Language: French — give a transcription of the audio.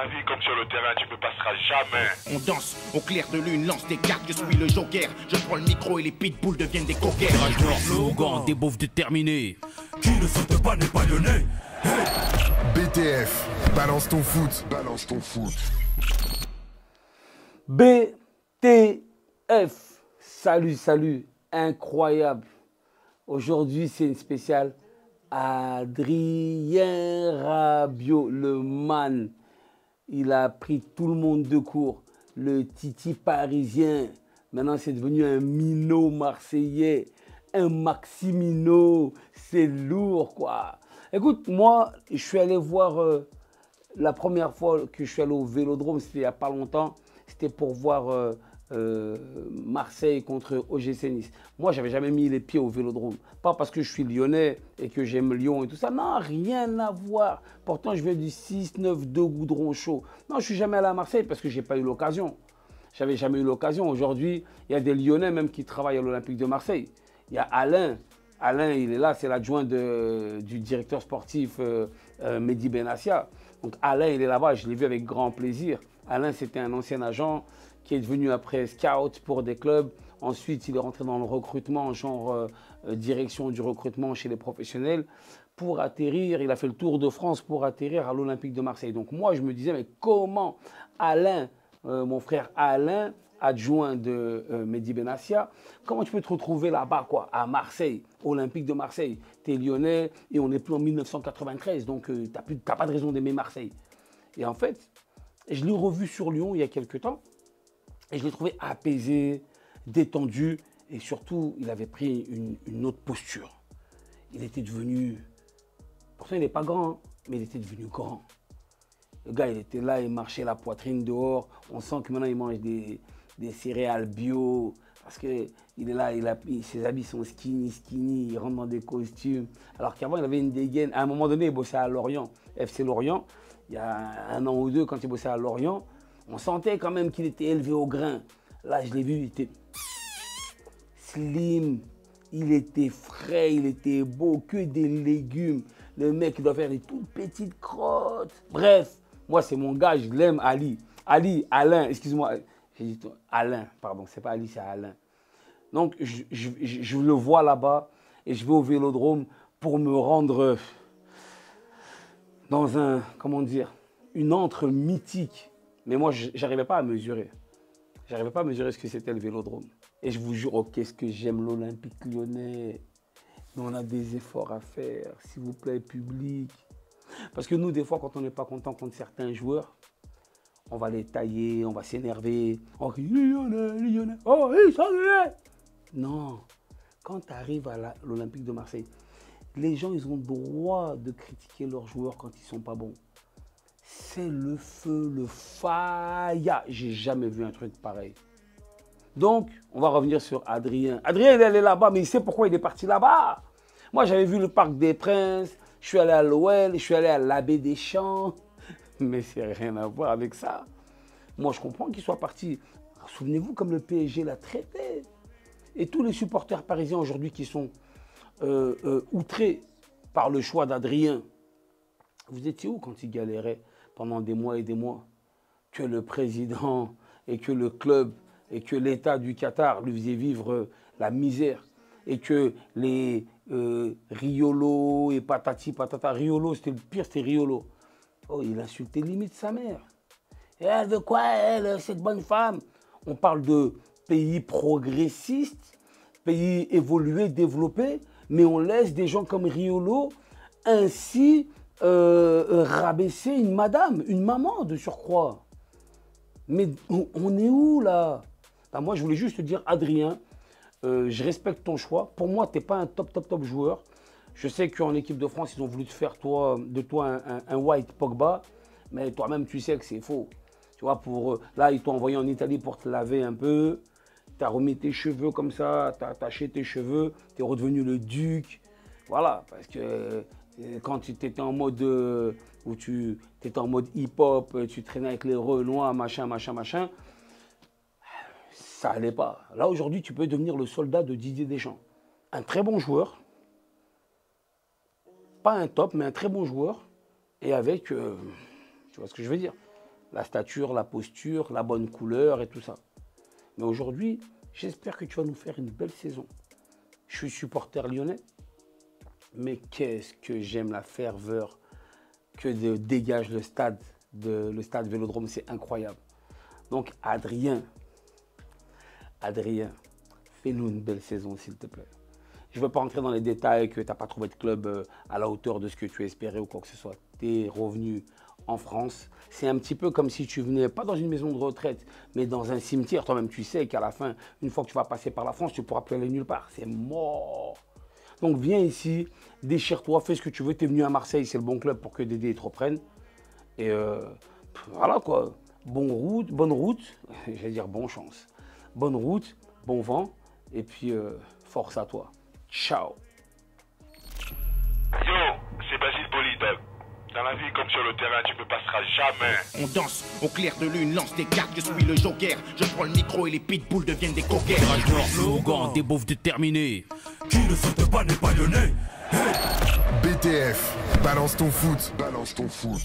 la vie comme sur le terrain, tu me passeras jamais. On danse au clair de lune, lance des cartes, je suis le joker. Je prends le micro et les pitbulls deviennent des coquets. Slogan, des beaufs déterminés. Qui ne saute pas n'est pas lyonnais. BTF, balance ton foot. Balance ton foot. BTF, salut, incroyable. Aujourd'hui, c'est une spéciale Adrien Rabiot, le man. Il a pris tout le monde de court. Le Titi parisien. Maintenant, c'est devenu un minot marseillais. Un Maximino. C'est lourd, quoi. Écoute, moi, je suis allé voir la première fois que je suis allé au Vélodrome, c'était il n'y a pas longtemps. C'était pour voir Marseille contre OGC Nice. Moi, j'avais jamais mis les pieds au Vélodrome. Pas parce que je suis lyonnais et que j'aime Lyon et tout ça. Non, rien à voir. Pourtant, je viens du 6-9-2 Goudron Chaud. Non, je suis jamais allé à Marseille parce que j'ai pas eu l'occasion. J'avais jamais eu l'occasion. Aujourd'hui, il y a des Lyonnais même qui travaillent à l'Olympique de Marseille. Il y a Alain. Alain, il est là, c'est l'adjoint du directeur sportif Mehdi Benassia. Donc Alain, il est là-bas, je l'ai vu avec grand plaisir. Alain, c'était un ancien agent qui est devenu après scout pour des clubs. Ensuite, il est rentré dans le recrutement, genre direction du recrutement chez les professionnels, pour atterrir. Il a fait le tour de France pour atterrir à l'Olympique de Marseille. Donc moi, je me disais, mais comment Alain, mon frère Alain, adjoint de Mehdi Benassia, comment tu peux te retrouver là-bas, quoi, à Marseille, Olympique de Marseille? Tu es lyonnais et on n'est plus en 1993, donc tu n'as pas de raison d'aimer Marseille. Et en fait, je l'ai revu sur Lyon il y a quelques temps et je l'ai trouvé apaisé, détendu et surtout, il avait pris une autre posture. Il était devenu, pourtant il n'est pas grand, hein, mais il était devenu grand. Le gars, il était là, il marchait la poitrine dehors. On sent que maintenant, il mange des céréales bio, parce qu'il est là, ses habits sont skinny, il rentre dans des costumes. Alors qu'avant, il avait une dégaine. À un moment donné, il bossait à Lorient, FC Lorient. Il y a un an ou deux, quand il bossait à Lorient, on sentait quand même qu'il était élevé au grain. Là, je l'ai vu, il était slim, il était frais, il était beau, que des légumes. Le mec, il doit faire des toutes petites crottes. Bref, moi, c'est mon gars, je l'aime, Ali. Alain, excuse-moi. J'ai dit Alain, pardon, c'est pas Ali, c'est Alain. Donc, je le vois là-bas et je vais au Vélodrome pour me rendre dans une antre mythique. Mais moi, j'arrivais pas à mesurer. J'arrivais pas à mesurer ce que c'était le Vélodrome. Et je vous jure, oh, qu'est-ce que j'aime l'Olympique lyonnais. Mais on a des efforts à faire, s'il vous plaît, public. Parce que nous, des fois, quand on n'est pas content contre certains joueurs, on va les tailler, on va s'énerver. On crie Lyonnais, oh, ils sont Lyonnais. Non, quand tu arrives à l'Olympique de Marseille, les gens, ils ont le droit de critiquer leurs joueurs quand ils ne sont pas bons. C'est le feu, le faya. J'ai jamais vu un truc pareil. Donc, on va revenir sur Adrien. Adrien, il est là-bas, mais il sait pourquoi il est parti là-bas. Moi, j'avais vu le Parc des Princes, je suis allé à l'OL, je suis allé à l'Abbé des Champs. Mais c'est rien à voir avec ça. Moi, je comprends qu'il soit parti. Souvenez-vous comme le PSG l'a traité. Et tous les supporters parisiens aujourd'hui qui sont outrés par le choix d'Adrien. Vous étiez où quand il galérait pendant des mois et des mois? Que le président et que le club et que l'État du Qatar lui faisaient vivre la misère. Et que les Riolo et patati patata. Riolo, c'était le pire, c'était Riolo. Oh, il insultait limite sa mère. Et elle veut quoi, elle, cette bonne femme? On parle de pays progressistes, pays évolués, développés, mais on laisse des gens comme Riolo ainsi rabaisser une madame, une maman de surcroît. Mais on est où là? Ben, moi, je voulais juste te dire, Adrien, je respecte ton choix. Pour moi, tu n'es pas un top joueur. Je sais qu'en équipe de France, ils ont voulu te faire de toi un White Pogba, mais toi-même, tu sais que c'est faux. Tu vois, là, ils t'ont envoyé en Italie pour te laver un peu. Tu as remis tes cheveux comme ça, tu as attaché tes cheveux, tu es redevenu le duc. Voilà, parce que quand tu étais en mode hip-hop, tu traînais avec les Renois, machin, ça allait pas. Là, aujourd'hui, tu peux devenir le soldat de Didier Deschamps. Un très bon joueur. Pas un top, mais un très bon joueur. Et avec, tu vois ce que je veux dire, La stature, la posture, la bonne couleur et tout ça. Mais aujourd'hui, j'espère que tu vas nous faire une belle saison. Je suis supporter lyonnais, mais qu'est-ce que j'aime la ferveur que dégage le stade Vélodrome, c'est incroyable. Donc Adrien, fais-nous une belle saison s'il te plaît. Je ne veux pas rentrer dans les détails que tu n'as pas trouvé de club à la hauteur de ce que tu espérais ou quoi que ce soit. Tu es revenu en France. C'est un petit peu comme si tu venais, pas dans une maison de retraite, mais dans un cimetière. Toi-même, tu sais qu'à la fin, une fois que tu vas passer par la France, tu ne pourras plus aller nulle part. C'est mort. Donc viens ici, déchire-toi, fais ce que tu veux. Tu es venu à Marseille, c'est le bon club pour que Dédé te reprenne. Et voilà quoi. Bonne route, j'allais dire bonne chance. Bonne route, bon vent, et puis force à toi. Ciao. Yo, c'est Basile Bolide. Dans la vie comme sur le terrain, tu me passeras jamais. On danse au clair de lune, lance des cartes, je suis le joker. Je prends le micro et les pitbulls deviennent des coquets. Slogan, des beaufs déterminés. Qui ne saute pas n'est pas lyonnais. BTF, balance ton foot. Balance ton foot.